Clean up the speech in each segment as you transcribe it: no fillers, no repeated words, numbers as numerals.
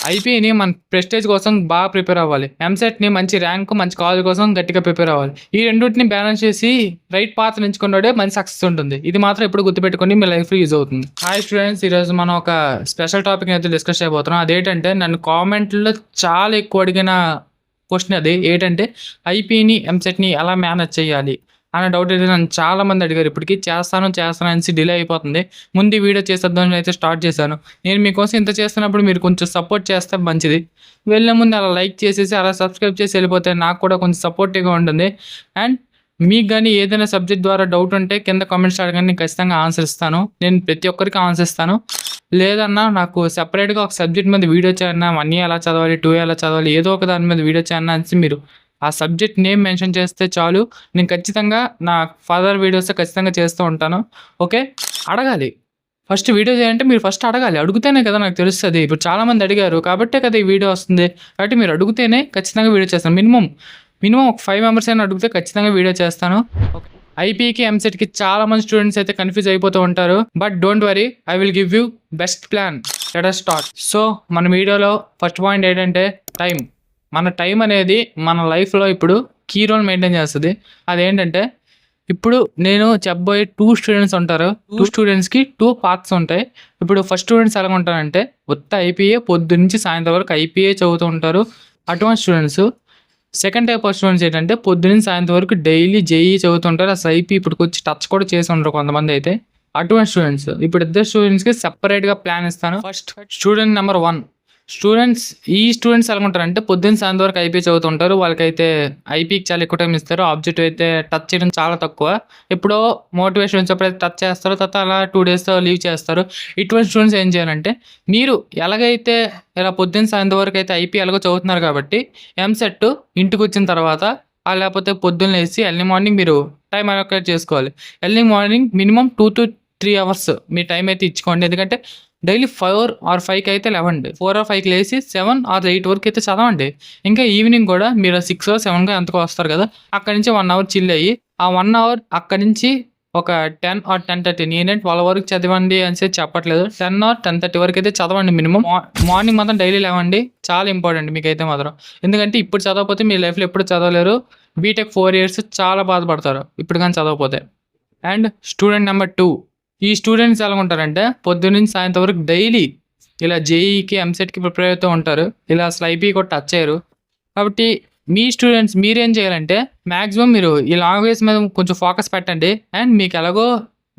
ఐపీని మన ప్రెస్టేజ్ కోసం బాగా ప్రిపేర్ అవ్వాలి. ఎంసెట్‌ని మంచి ర్యాంక్, మంచి కాలేజ్ కోసం గట్టిగా ప్రిపేర్ అవ్వాలి. ఈ రెండిటిని బ్యాలెన్స్ చేసి రైట్ పాత్‌ని ఎంచుకున్నోడే మంచి సక్సెస్ ఉంటుంది. ఇది మాత్రం ఎప్పుడు గుర్తుపెట్టుకోండి, మీ లైఫ్‌లో యూజ్ అవుతుంది. హాయ్ స్టూడెంట్స్, ఈరోజు మనం ఒక స్పెషల్ టాపిక్‌ని అయితే డిస్కస్ చేయబోతున్నాం. అదేంటంటే నన్ను కామెంట్‌లో చాలా ఎక్కువ అడిగిన క్వశ్చన్ అది. ఏంటంటే ఐపీని, ఎంసెట్‌ని ఎలా మేనేజ్ చేయాలి అనే డౌట్ అయితే నన్ను చాలామంది అడిగారు. ఇప్పటికి చేస్తాను అనేసి డిలే అయిపోతుంది. ముందు ఈ వీడియో చేసేద్దామని అయితే స్టార్ట్ చేశాను. నేను మీకోసం ఇంత చేస్తున్నప్పుడు మీరు కొంచెం సపోర్ట్ చేస్తే మంచిది. వెళ్ళే ముందు అలా లైక్ చేసేసి అలా సబ్స్క్రైబ్ చేసి వెళ్ళిపోతే నాకు కూడా కొంచెం సపోర్టివ్‌గా ఉంటుంది. అండ్ మీకు గానీ ఏదైనా సబ్జెక్ట్ ద్వారా డౌట్ ఉంటే కింద కామెంట్స్ అడగండి, నేను ఖచ్చితంగా ఆన్సర్ ఇస్తాను. నేను ప్రతి ఒక్కరికి ఆన్సర్ ఇస్తాను. లేదన్నా నాకు సెపరేట్‌గా ఒక సబ్జెక్ట్ మీద వీడియో చేయన్నా, 1 ఇయర్ ఎలా చదవాలి, 2 ఇయర్ ఎలా చదవాలి, ఏదో ఒక దాని మీద వీడియో చేయన్నా అనేసి మీరు ఆ సబ్జెక్ట్ నేమ్ మెన్షన్ చేస్తే చాలు. నేను ఖచ్చితంగా నా ఫర్దర్ వీడియోస్ ఖచ్చితంగా చేస్తూ ఉంటాను. ఓకే. అడగాలి. ఫస్ట్ వీడియో చేయాలంటే మీరు ఫస్ట్ అడగాలి. అడుగుతేనే కదా నాకు తెలుస్తది. ఇప్పుడు చాలామంది అడిగారు కాబట్టే కదా ఈ వీడియో వస్తుంది. కాబట్టి మీరు అడిగితేనే ఖచ్చితంగా వీడియో చేస్తాను. మినిమం ఒక 5 మెంబర్స్ అయినా అడిగితే ఖచ్చితంగా వీడియో చేస్తాను. ఓకే. ఐపీకి, ఎంసెట్‌కి చాలామంది స్టూడెంట్స్ అయితే కన్‌ఫ్యూజ్ అయిపోతూ ఉంటారు. But don't worry, I will give you best plan. Let us start. So మన వీడియోలో ఫస్ట్ పాయింట్ ఏంటంటే టైం. మన టైం అనేది మన లైఫ్‌లో ఇప్పుడు కీ రోల్ మెయింటైన్ చేస్తది. అదేంటంటే ఇప్పుడు నేను చెప్పబోయే 2 స్టూడెంట్స్ ఉంటారు. 2 స్టూడెంట్స్‌కి 2 పాత్స్ ఉంటాయి. ఇప్పుడు ఫస్ట్ స్టూడెంట్స్ ఎలా ఉంటారంటే ఉత్త ఐపీఏ పొద్దున్నుంచి సాయంత్రం వరకు ఐపీఏ చదువుతూ ఉంటారు. అటువంటి students. Second type of students ఏంటంటే పొద్దున్నుంచి సాయంత్రం వరకు డైలీ జేఈఈ చదువుతుంటారు. అసలు ఐపీ ఇప్పటికొచ్చి టచ్ కూడా చేసి ఉండరు కొంతమంది అయితే. అటువంటి స్టూడెంట్స్. ఇప్పుడు ఇద్దరు స్టూడెంట్స్‌కి సెపరేట్‌గా ప్లాన్ ఇస్తాను. First student number 1. ఈ స్టూడెంట్స్ ఎలా ఉంటారంటే పొద్దున్న సాయంత్రం వరకు ఐపీ చదువుతుంటారు. వాళ్ళకైతే ఐపీకి చాలా ఎక్కువ టైం ఇస్తారు. ఆబ్జెక్టివ్ అయితే టచ్ చేయడం చాలా తక్కువ. ఎప్పుడో మోటివేషన్ వచ్చినప్పుడైతే టచ్ చేస్తారు. తర్వాత అలా 2 డేస్‌తో లీవ్ చేస్తారు. ఇటువంటి స్టూడెంట్స్ ఏం చేయాలంటే మీరు ఎలాగైతే ఇలా పొద్దున్న సాయంత్రం వరకు అయితే ఐపీ ఎలాగో చదువుతున్నారు కాబట్టి ఎంసెట్ ఇంటికొచ్చిన తర్వాత లేకపోతే పొద్దున్న లేసి ఎర్లీ మార్నింగ్ మీరు టైం అలొకేట్ చేసుకోవాలి. ఎర్లీ మార్నింగ్ మినిమం 2-3 అవర్స్ మీ టైం అయితే ఇచ్చుకోండి. ఎందుకంటే డైలీ 4 ఆర్ 5కి అయితే లేవండి. 4 ఆర్ 5కి లేసి 7 ఆర్ 8 వరకు అయితే చదవండి. ఇంకా ఈవినింగ్ కూడా మీరు 6 7 ఎంతకో వస్తారు కదా, అక్కడి నుంచి 1 అవర్ చిల్ అయ్యి ఆ 1 అవర్ అక్కడి నుంచి ఒక 10 ఆర్ 10:30 నేనే 12 వరకు చదవండి అని చెప్పట్లేదు. 10 ఆర్ 10:30 వరకు అయితే చదవండి మినిమం. మార్నింగ్ మాత్రం డైలీ లేవండి. చాలా ఇంపార్టెంట్ మీకైతే మాత్రం. ఎందుకంటే ఇప్పుడు చదవకపోతే మీ లైఫ్లో ఎప్పుడు చదవలేరు. బీటెక్ 4 ఇయర్స్ చాలా బాధపడతారు ఇప్పుడు కానీ చదవకపోతే. And student number 2. ఈ స్టూడెంట్స్ ఎలా ఉంటారంటే పొద్దున్నుంచి సాయంత్రం వరకు డైలీ ఇలా జేఈఈకి, ఎంసెట్‌కి ప్రిపేర్ అవుతూ ఉంటారు. ఇలా అసలు ఐపీ కూడా టచ్ చేయరు. కాబట్టి మీ స్టూడెంట్స్ మీరేం చేయాలంటే మాక్సిమం మీరు ఈ లాంగ్వేజ్ మీద కొంచెం ఫోకస్ పెట్టండి. అండ్ మీకు ఎలాగో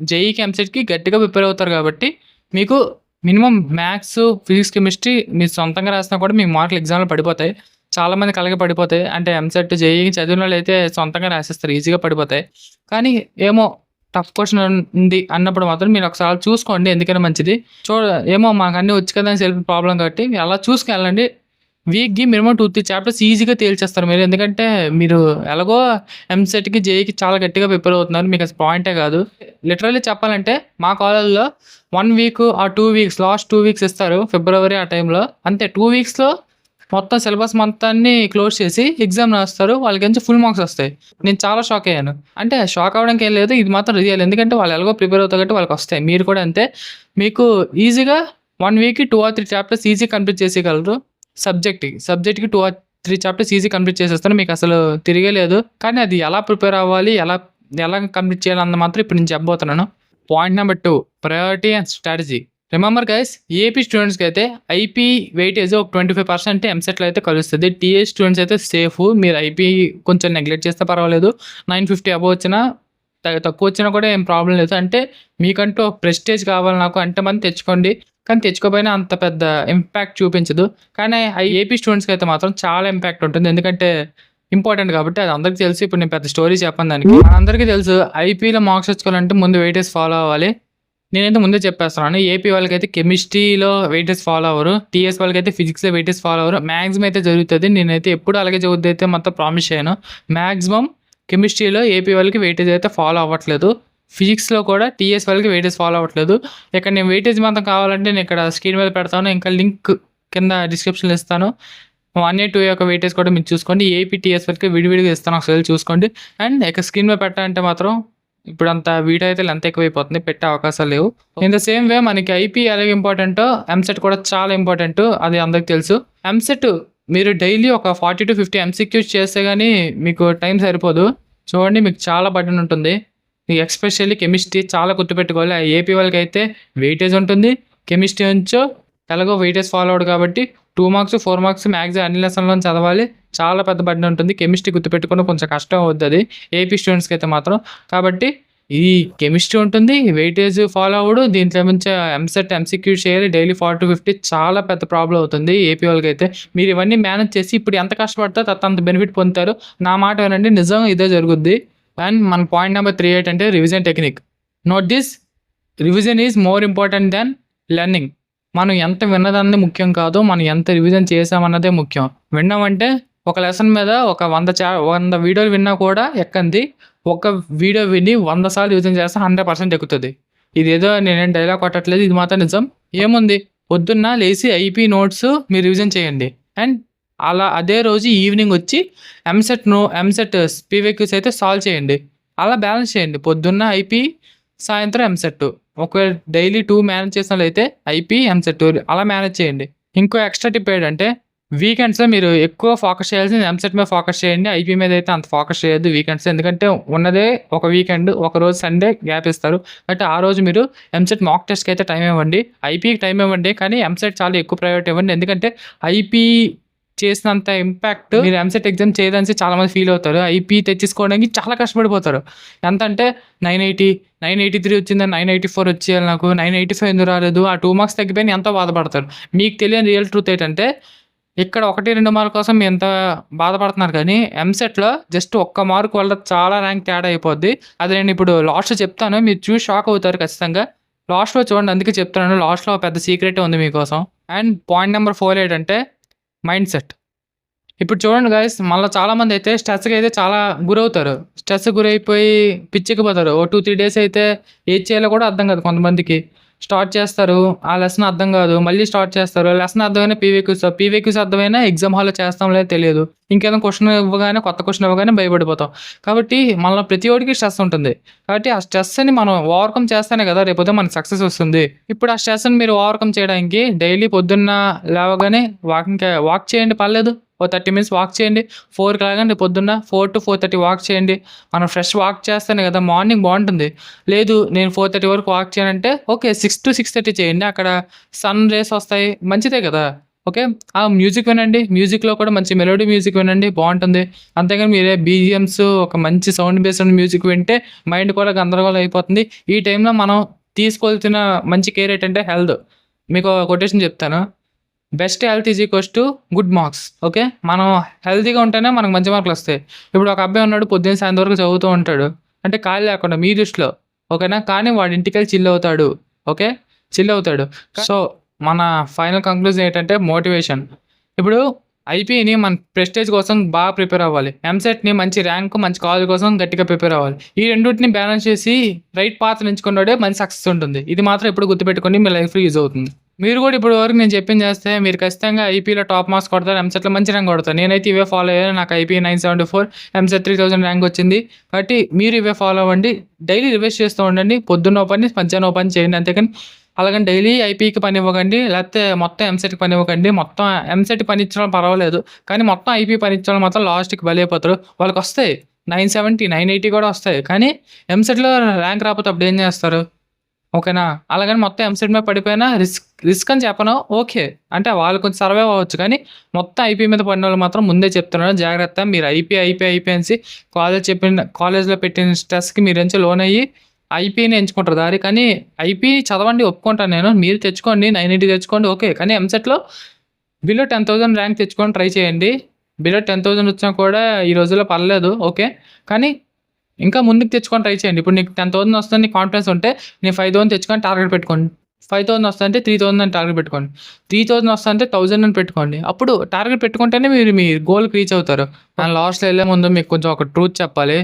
జేఈఈకి, ఎంసెట్‌కి గట్టిగా ప్రిపేర్ అవుతారు కాబట్టి మీకు మినిమం మ్యాథ్స్, ఫిజిక్స్, కెమిస్ట్రీ మీరు సొంతంగా రాసినా కూడా మీకు మార్కులు ఎగ్జామ్‌లో పడిపోతాయి. చాలామందికి అలాగే పడిపోతాయి. అంటే ఎంసెట్, జేఈఈ చదివిన వాళ్ళైతే సొంతంగా రాసేస్తారు, ఈజీగా పడిపోతాయి. కానీ ఏమో టఫ్ క్వశ్చన్ ఉంది అన్నప్పుడు మాత్రం మీరు ఒకసారి చూసుకోండి, ఎందుకైనా మంచిది. ఏమో మాకు అన్నీ వచ్చు కదా అని సెల్ఫ్ ప్రాబ్లం కాబట్టి అలా చూసుకెళ్ళండి. వీక్‌కి మినిమం 2-3 చాప్టర్స్ ఈజీగా తేల్చేస్తారు మీరు. ఎందుకంటే మీరు ఎలాగో ఎంసెట్‌కి, జేఈఈకి చాలా గట్టిగా ప్రిపేర్ అవుతున్నారు. మీకు అసలు పాయింటే కాదు. లిటరల్లీ చెప్పాలంటే మా కాలేజ్‌లో 1 week or 2 weeks, last 2 weeks ఇస్తారు ఫిబ్రవరి ఆ టైంలో. అంతే 2 వీక్స్‌లో మొత్తం సిలబస్ మొత్తాన్ని క్లోజ్ చేసి ఎగ్జామ్ రాస్తారు. వాళ్ళకి ఫుల్ మార్క్స్ వస్తాయి. నేను చాలా షాక్ అయ్యాను. అంటే షాక్ అవ్వడానికి ఏం లేదు, ఇది మాత్రం రియల్. ఎందుకంటే వాళ్ళు ఎలాగో ప్రిపేర్ అవుతారు కాబట్టి వాళ్ళకి వస్తాయి. మీరు కూడా అంతే. మీకు ఈజీగా 1 వీక్‌కి 2 ఆర్ 3 చాప్టర్స్ ఈజీగా కంప్లీట్ చేసేయగలరు. సబ్జెక్ట్‌కి 2 ఆర్ 3 చాప్టర్స్ ఈజీ కంప్లీట్ చేసేస్తారు. మీకు అసలు తిరిగే లేదు. కానీ అది ఎలా ప్రిపేర్ అవ్వాలి, ఎలా కంప్లీట్ చేయాలి అన్నది మాత్రం ఇప్పుడు నేను చెప్పబోతున్నాను. Point number 2, priority and strategy. Remember guys, AP స్టూడెంట్స్‌కి అయితే ఐపీ వెయిటేజ్ ఒక 25% ఎంసెట్‌లో అయితే కలుస్తుంది. టీఏ స్టూడెంట్స్ అయితే సేఫ్. మీరు ఐపీ కొంచెం నెగ్లెక్ట్ చేస్తే పర్వాలేదు. 950 అబోవ్ వచ్చినా తక్కువ వచ్చినా కూడా ఏం ప్రాబ్లం లేదు. అంటే మీకంటూ ప్రెస్టేజ్ కావాలి నాకు అంటే మనం తెచ్చుకోండి. కానీ తెచ్చుకోకపోయినా అంత పెద్ద ఇంపాక్ట్ చూపించదు. కానీ ఏపీ స్టూడెంట్స్‌కి అయితే మాత్రం చాలా ఇంపాక్ట్ ఉంటుంది. ఎందుకంటే ఇంపార్టెంట్ కాబట్టి అది అందరికీ తెలుసు. ఇప్పుడు నేను పెద్ద స్టోరీ చెప్పను దానికి. మనందరికీ తెలుసు ఐపీలో మార్క్స్ తెచ్చుకోవాలంటే ముందు వెయిటేజ్ ఫాలో అవ్వాలి. నేనైతే ముందే చెప్పేస్తున్నాను. ఏపీ వాళ్ళకైతే కెమిస్ట్రీలో వెయిటేజ్ ఫాలో అవ్వరు. టీఎస్ వాళ్ళకైతే ఫిజిక్స్‌లో వెయిటేజ్ ఫాలో అవ్వరు. మాక్సిమం అయితే జరుగుతుంది. నేనైతే ఎప్పుడు అలాగే చదువుద్ది అయితే మాత్రం ప్రామిస్ చేయను. మాక్సిమం కెమిస్ట్రీలో ఏపీ వాళ్ళకి వెయిటేజ్ అయితే ఫాలో అవ్వట్లేదు. ఫిజిక్స్‌లో కూడా టీఎస్ వాళ్ళకి వెయిటేజ్ ఫాలో అవ్వట్లేదు. ఇక్కడ నేను వెయిటేజ్ మాత్రం కావాలంటే నేను ఇక్కడ స్క్రీన్ మీద పెడతాను. ఇంకా లింక్ కింద డిస్క్రిప్షన్‌లో ఇస్తాను. 1A, 2A యొక్క వెయిటేజ్ కూడా మీరు చూసుకోండి. ఏపీ, టీఎస్ వాళ్ళకి విడివిడిగా ఇస్తాను. ఒకసారి చూసుకోండి. అండ్ ఇక స్క్రీన్ మీద పెట్టాలంటే మాత్రం ఇప్పుడు అంత వీడియో అయితే లెంత్ ఎక్కువైపోతుంది, పెట్టే అవకాశాలు లేవు. ఇన్ ద సేమ్ వే మనకి ఐపీ ఎలాగ ఇంపార్టెంటో ఎంసెట్ కూడా చాలా ఇంపార్టెంట్, అది అందరికి తెలుసు. ఎంసెట్ మీరు డైలీ ఒక 40 to 50 ఎంసీక్యూస్ చేస్తే కానీ మీకు టైం సరిపోదు. చూడండి, మీకు చాలా బర్డెన్ ఉంటుంది. మీకు ఎస్పెషల్లీ కెమిస్ట్రీ చాలా గుర్తుపెట్టుకోవాలి. ఏపీ వాళ్ళకి అయితే వెయిటేజ్ ఉంటుంది, కెమిస్ట్రీ నుంచో ఎలాగో వెయిటేజ్ ఫాలో అవడు కాబట్టి 2 మార్క్స్ 4 మార్క్స్ మ్యాక్సిమం అన్ని లెసన్లో చదవాలి. చాలా పెద్ద బర్డెన్ ఉంటుంది. కెమిస్ట్రీ గుర్తుపెట్టుకుని కొంచెం కష్టం అవుతుంది ఏపీ స్టూడెంట్స్కి అయితే మాత్రం. కాబట్టి ఈ కెమిస్ట్రీ ఉంటుంది, వెయిటేజ్ ఫాలో అవ్వడు, దీంట్లో నుంచి ఎంసెట్ ఎంసీక్యూ చేయాలి డైలీ 40 to 50, చాలా పెద్ద ప్రాబ్లం అవుతుంది ఏపీ వాళ్ళకి అయితే. మీరు ఇవన్నీ మేనేజ్ చేసి ఇప్పుడు ఎంత కష్టపడతారో అంత బెనిఫిట్ పొందుతారు. నా మాట వినండి, నిజం ఇదే జరుగుద్ది. అండ్ మన పాయింట్ నెంబర్ 3 ఏంటంటే revision technique. Note this, revision is more important than learning. మనం ఎంత విన్నదన్నది ముఖ్యం కాదు, మనం ఎంత రివిజన్ చేసామన్నదే ముఖ్యం. విన్నామంటే ఒక లెసన్ మీద ఒక 100 వీడియోలు విన్నా కూడా ఎక్కంది, ఒక వీడియో విని 100 సార్లు రివిజన్ చేస్తే 100% ఎక్కుతుంది. ఇదేదో నేనేం డైలాగ్ కొట్టట్లేదు, ఇది మాత్రం నిజం. ఏముంది, పొద్దున్న లేచి ఐపీ నోట్స్ మీరు రివిజన్ చేయండి. అండ్ అదే రోజు ఈవినింగ్ వచ్చి ఎంసెట్ పీవైక్యూస్ అయితే సాల్వ్ చేయండి. అలా బ్యాలెన్స్ చేయండి, పొద్దున్న ఐపీ, సాయంత్రం ఎంసెట్. ఒకవేళ డైలీ 2 మేనేజ్ చేసిన వాళ్ళైతే ఐపీ ఎంసెట్ అలా మేనేజ్ చేయండి. ఇంకో ఎక్స్ట్రా టిప్ ఏంటంటే వీకెండ్స్లో మీరు ఎక్కువ ఫోకస్ చేయాల్సింది ఎంసెట్ మీద ఫోకస్ చేయండి. ఐపీ మీద అయితే అంత ఫోకస్ చేయొద్దు వీకెండ్స్, ఎందుకంటే ఉన్నదే ఒక వీకెండ్, ఒక రోజు సండే గ్యాప్ ఇస్తారు. అంటే ఆ రోజు మీరు ఎంసెట్ మాక్ టెస్ట్కి అయితే టైం ఇవ్వండి, ఐపీకి టైం ఇవ్వండి, కానీ ఎంసెట్ చాలా ఎక్కువ ప్రయారిటీ ఇవ్వండి. ఎందుకంటే ఐపీ చేసినంత ఇంపాక్ట్ మీరు ఎంసెట్ ఎగ్జామ్ చేయడానికి చాలామంది ఫీల్ అవుతారు. ఐపీ తెచ్చుకోవడానికి చాలా కష్టపడిపోతారు. ఎంత అంటే 983 వచ్చిందని 984 వచ్చేయాలి, నాకు 985 ఎందుకు రాలేదు, ఆ 2 మార్క్స్ తగ్గిపోయి ఎంతో బాధపడతారు. మీకు తెలియని రియల్ ట్రూత్ ఏంటంటే ఇక్కడ 1-2 మార్కుల కోసం మీరు ఎంత బాధపడుతున్నారు, కానీ ఎంసెట్లో జస్ట్ 1 మార్క్ వల్ల చాలా ర్యాంక్ తేడా అయిపోద్ది. అది నేను ఇప్పుడు లాస్ట్ చెప్తాను, మీరు చూసి షాక్ అవుతారు ఖచ్చితంగా. లాస్ట్లో చూడండి, అందుకే చెప్తున్నాను, లాస్ట్లో పెద్ద సీక్రెట్ ఉంది మీకోసం. అండ్ పాయింట్ నెంబర్ 4 ఏంటంటే మైండ్ సెట్. ఇప్పుడు చూడండి గైస్, మళ్ళీ చాలామంది అయితే స్ట్రెస్కి అయితే చాలా గురవుతారు. స్ట్రెస్ గురైపోయి పిచ్చెక్కిపోతారు. 2-3 డేస్ అయితే ఏది చేయాలో కూడా అర్థం కాదు కొంతమందికి. స్టార్ట్ చేస్తారు, ఆ లెసన్ అర్థం కాదు, మళ్ళీ స్టార్ట్ చేస్తారు, లెసన్ అర్థమైనా పీవీక్యూస్ అర్థమైనా ఎగ్జామ్ హాల్లో చేస్తాం లేదో తెలియదు. ఇంకేదో క్వశ్చన్ ఇవ్వగానే, కొత్త క్వశ్చన్ ఇవ్వగానే భయపడిపోతాం. కాబట్టి మళ్ళీ ప్రతి ఒక్కడికి స్ట్రెస్ ఉంటుంది. కాబట్టి ఆ స్ట్రెస్ని మనం ఓవర్కమ్ చేస్తేనే కదా రేపొద్దు మనకి సక్సెస్ వస్తుంది. ఇప్పుడు ఆ స్ట్రెస్ని మీరు ఓవర్కమ్ చేయడానికి డైలీ పొద్దున్న లేవగానే వాక్ చేయండి, పర్లేదు, 30 minutes వాక్ చేయండి. 4కి లాగానే పొద్దున్న 4 to 4:30 వాక్ చేయండి. మనం ఫ్రెష్ వాక్ చేస్తేనే కదా మార్నింగ్ బాగుంటుంది. లేదు నేను 4:30 వరకు వాక్ చేయాలంటే ఓకే, 6 to 6:30 చేయండి, అక్కడ సన్ రేస్ వస్తాయి, మంచిదే కదా. ఓకే, ఆ మ్యూజిక్ వినండి, మ్యూజిక్లో కూడా మంచి మెలోడీ మ్యూజిక్ వినండి, బాగుంటుంది. అంతేగాని మీరే బీజిఎమ్స్, ఒక మంచి సౌండ్ బేస్డ్ మ్యూజిక్ వింటే మైండ్ కూడా గందరగోళం అయిపోతుంది. ఈ టైంలో మనం తీసుకోవాల్సిన మంచి కేర్ ఏంటంటే హెల్త్. మీకు కొటేషన్ చెప్తాను, best health is equals to good marks. Okay, మనం హెల్తీగా ఉంటేనే మనకు మంచి మార్కులు వస్తాయి. ఇప్పుడు ఒక అబ్బాయి ఉన్నాడు, పొద్దున్న సాయంత్రం వరకు చదువుతూ ఉంటాడు, అంటే ఖాళీ లేకుండా మీ దృష్టిలో, ఓకేనా, కానీ వాడి ఇంటికి వెళ్ళి చిల్ అవుతాడు. ఓకే, చిల్ అవుతాడు. సో మన ఫైనల్ కంక్లూజన్ ఏంటంటే మోటివేషన్. ఇప్పుడు ఐపీని మన ప్రెస్టేజ్ కోసం బాగా ప్రిపేర్ అవ్వాలి, ఎంసెట్ని మంచి ర్యాంక్ మంచి కాలేజ్ కోసం గట్టిగా ప్రిపేర్ అవ్వాలి. ఈ రెండింటిని బ్యాలెన్స్ చేసి రైట్ పాత్ ఎంచుకున్నాడే మంచి సక్సెస్ ఉంటుంది. ఇది మాత్రం ఎప్పుడు గుర్తుపెట్టుకొని మీ లైఫ్లో యూజ్ అవుతుంది. మీరు కూడా ఇప్పుడు వరకు నేను చెప్పింది చేస్తే మీరు ఖచ్చితంగా ఐపీలో టాప్ మార్క్స్ కొడతారు, ఎంసెట్లో మంచి ర్యాంక్ కొడతారు. నేనైతే ఇవే ఫాలో అయ్యాను, నాకు ఐపీ 974, ఎంసెట్ 3000 ర్యాంక్ వచ్చింది. కాబట్టి మీరు ఇవే ఫాలో అవ్వండి, డైలీ రివైజ్ చేస్తూ ఉండండి. పొద్దున్న పని మధ్యాహ్నం పని చేయండి, అంతేకాని అలాగని డైలీ ఐపీకి పని ఇవ్వకండి, లేకపోతే మొత్తం ఎంసెట్కి పని ఇవ్వకండి. మొత్తం ఎంసెట్ పని ఇచ్చడం పర్వాలేదు, కానీ మొత్తం ఐపీ పని ఇచ్చడం మాత్రం లాస్ట్కి బలైపోతారు. వాళ్ళకి వస్తాయి 970, 980 కూడా వస్తాయి, కానీ ఎంసెట్లో ర్యాంక్ రాకపోతే అప్పుడు ఏం చేస్తారు? ఓకేనా, అలాగని మొత్తం ఎంసెట్ మీద పడిపోయినా రిస్క్ అని చెప్పను. ఓకే, అంటే వాళ్ళు కొంచెం సర్వైవ్ అవ్వచ్చు, కానీ మొత్తం ఐపీ మీద పడిన వాళ్ళు మాత్రం ముందే చెప్తున్నాను, జాగ్రత్త. మీరు ఐపీ అనేసి కాలేజ్లో పెట్టిన స్ట్రెస్కి మీరు ఎంచి లోన్ అయ్యి ఐపీని ఎంచుకుంటారు దారి. కానీ ఐపీ చదవండి, ఒప్పుకుంటాను నేను, మీరు తెచ్చుకోండి, 980 తెచ్చుకోండి, ఓకే. కానీ ఎంసెట్లో బిలో 10,000 ర్యాంక్ తెచ్చుకొని ట్రై చేయండి. బిలో 10,000 వచ్చినా కూడా ఈ రోజుల్లో పర్లేదు, ఓకే. కానీ ఇంకా ముందుకు తెచ్చుకొని ట్రై చేయండి. ఇప్పుడు నీకు 10,000 వస్తుంది, నీకు కాన్ఫిడెన్స్ ఉంటే నేను 5,000 తెచ్చుకొని టార్గెట్ పెట్టుకోండి. 5,000 వస్తుందంటే 3,000 అని టార్గెట్ పెట్టుకోండి. 3,000 వస్తుందంటే 1,000 అని పెట్టుకోండి. అప్పుడు టార్గెట్ పెట్టుకుంటేనే మీరు మీ గోల్కి రీచ్ అవుతారు. అండ్ లాస్ట్లో వెళ్ళే ముందు మీకు కొంచెం ఒక ట్రూత్ చెప్పాలి.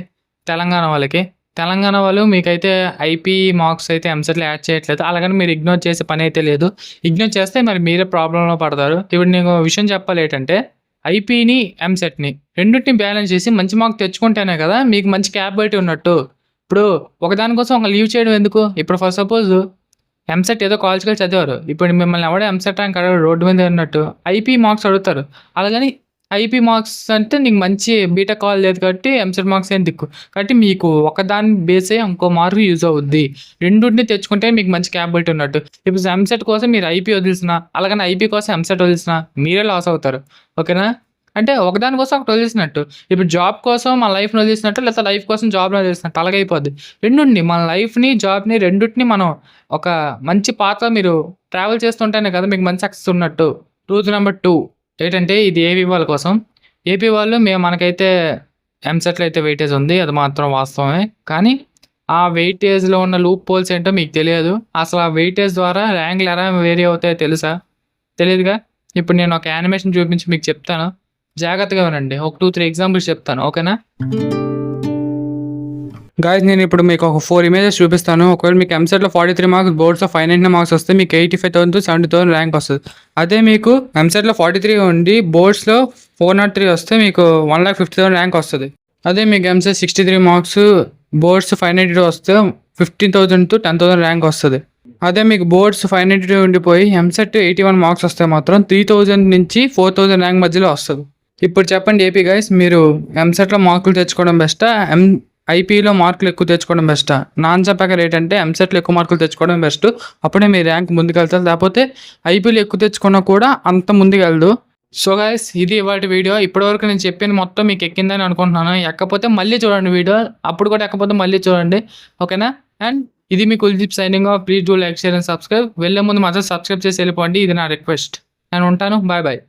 తెలంగాణ వాళ్ళు మీకైతే ఐపీ మార్క్స్ అయితే ఎంసెట్లో యాడ్ చేయట్లేదు, అలాగని మీరు ఇగ్నోర్ చేసే పని అయితే లేదు. ఇగ్నోర్ చేస్తే మరి మీరే ప్రాబ్లంలో పడతారు. ఇప్పుడు నేను విషయం చెప్పాలి ఏంటంటే ఐపీని ఎంసెట్ని రెండింటిని బ్యాలెన్స్ చేసి మంచి మార్క్ తెచ్చుకుంటేనే కదా మీకు మంచి క్యాపబిలిటీ ఉన్నట్టు. ఇప్పుడు ఒకదానికోసం ఒక లీవ్ చేయడం ఎందుకు? ఇప్పుడు ఫర్ సపోజ్ ఎంసెట్ ఏదో కాలేజ్‌కెళ్ళి చదివారు. ఇప్పుడు మిమ్మల్ని ఎవడు ఎంసెట్ ర్యాంక్ అడగడు రోడ్డు మీద ఉన్నట్టు. ఐపీ మార్క్స్ అడుగుతారు. అలాగని ఐపీ మార్క్స్ అంటే నీకు మంచి బీటెక్ కాలేజ్ లేదు కాబట్టి ఎంసెట్ మార్క్స్ ఏం దిక్కు. కాబట్టి మీకు ఒకదాన్ని బేస్ అయ్యి ఇంకో మార్క్ యూజ్ అవుద్ది. రెండిటిని తెచ్చుకుంటే మీకు మంచి క్యాపబిలిటీ ఉన్నట్టు. ఇప్పుడు ఎంసెట్ కోసం మీరు ఐపీ వదిలేసినా, అలాగని ఐపీ కోసం ఎంసెట్ వదిలేసినా మీరే లాస్ అవుతారు. ఓకేనా? అంటే ఒకదాని కోసం ఒకటి వదిలేసినట్టు. ఇప్పుడు జాబ్ కోసం మన లైఫ్‌ని వదిలేసినట్టు, లేకపోతే లైఫ్ కోసం జాబ్‌ని వదిలేసినట్టు అలాగైపోద్ది. రెండుండి మన లైఫ్‌ని, జాబ్‌ని రెండిటిని మనం ఒక మంచి పాత్‌లో మీరు ట్రావెల్ చేస్తుంటేనే కదా మీకు మంచి సక్సెస్ ఉన్నట్టు. ట్రూత్ నెంబర్ 2 ఏంటంటే ఇది ఏపీ వాళ్ళ కోసం. ఏపీ వాళ్ళు మనకైతే ఎంసెట్‌లో అయితే వెయిటేజ్ ఉంది. అది మాత్రం వాస్తవమే. కానీ ఆ వెయిటేజ్‌లో ఉన్న లూప్ హోల్స్ ఏంటో మీకు తెలియదు. అసలు ఆ వెయిటేజ్ ద్వారా ర్యాంక్‌లు ఎలా వేరీ అవుతాయో తెలుసా? తెలీదుగా. ఇప్పుడు నేను ఒక యానిమేషన్ చూపించి మీకు చెప్తాను. జాగ్రత్తగా వినండి. ఒక 2, 3 ఎగ్జాంపుల్స్ చెప్తాను. ఓకేనా? గాయ్స్ నేను ఇప్పుడు మీకు ఒక 4 ఇమేజెస్ చూపిస్తాను. ఒకవేళ మీకు ఎంసెట్‌లో 43 మార్క్స్, బోర్డ్స్‌లో 599 మార్క్స్ వస్తే మీకు 85,000-70,000 ర్యాంక్ వస్తది. అదే మీకు ఎంసెట్‌లో 43 ఉండి బోర్డ్స్‌లో 403 వస్తే మీకు 1,50,000 ర్యాంక్ వస్తది. అదే మీకు ఎంసెట్ 63 మార్క్స్, బోర్డ్స్ 592 వస్తే 15,000-10,000 ర్యాంక్ వస్తది. అదే మీకు బోర్డ్స్ 592 ఉండిపోయి ఎంసెట్ 81 మార్క్స్ వస్తే మాత్రం 3,000 నుంచి 4,000 ర్యాంక్ మధ్యలో వస్తది. ఇప్పుడు చెప్పండి ఏపీ గైస్, మీరు ఎంసెట్‌లో మార్కులు తెచ్చుకోవడం బెస్టా? ఐపీలో మార్కులు ఎక్కువ తెచ్చుకోవడం బెస్టా? నా ఆన్సర్ ప్రకారం ఏంటంటే ఎంసెట్‌లో ఎక్కువ మార్కులు తెచ్చుకోవడం బెస్ట్. అప్పుడే మీ ర్యాంక్ ముందుకెళ్తారు. లేకపోతే ఐపీలో ఎక్కువ తెచ్చుకున్నా కూడా అంత ముందుకెళ్ళదు. సో గైస్ ఇది ఇవాల్టి వీడియో. ఇప్పటివరకు నేను చెప్పింది మొత్తం మీకు ఎక్కిందని అనుకుంటున్నాను. ఎక్కకపోతే మళ్ళీ చూడండి వీడియో. అప్పుడు కూడా ఎక్కకపోతే మళ్ళీ చూడండి. ఓకేనా? అండ్ ఇది మీ Kuldeep signing off. Please do like, share and subscribe. వెళ్ళే ముందు మాత్రం సబ్స్క్రైబ్ చేసి వెళ్ళిపోండి. ఇది నా రిక్వెస్ట్. నేను ఉంటాను. Bye bye.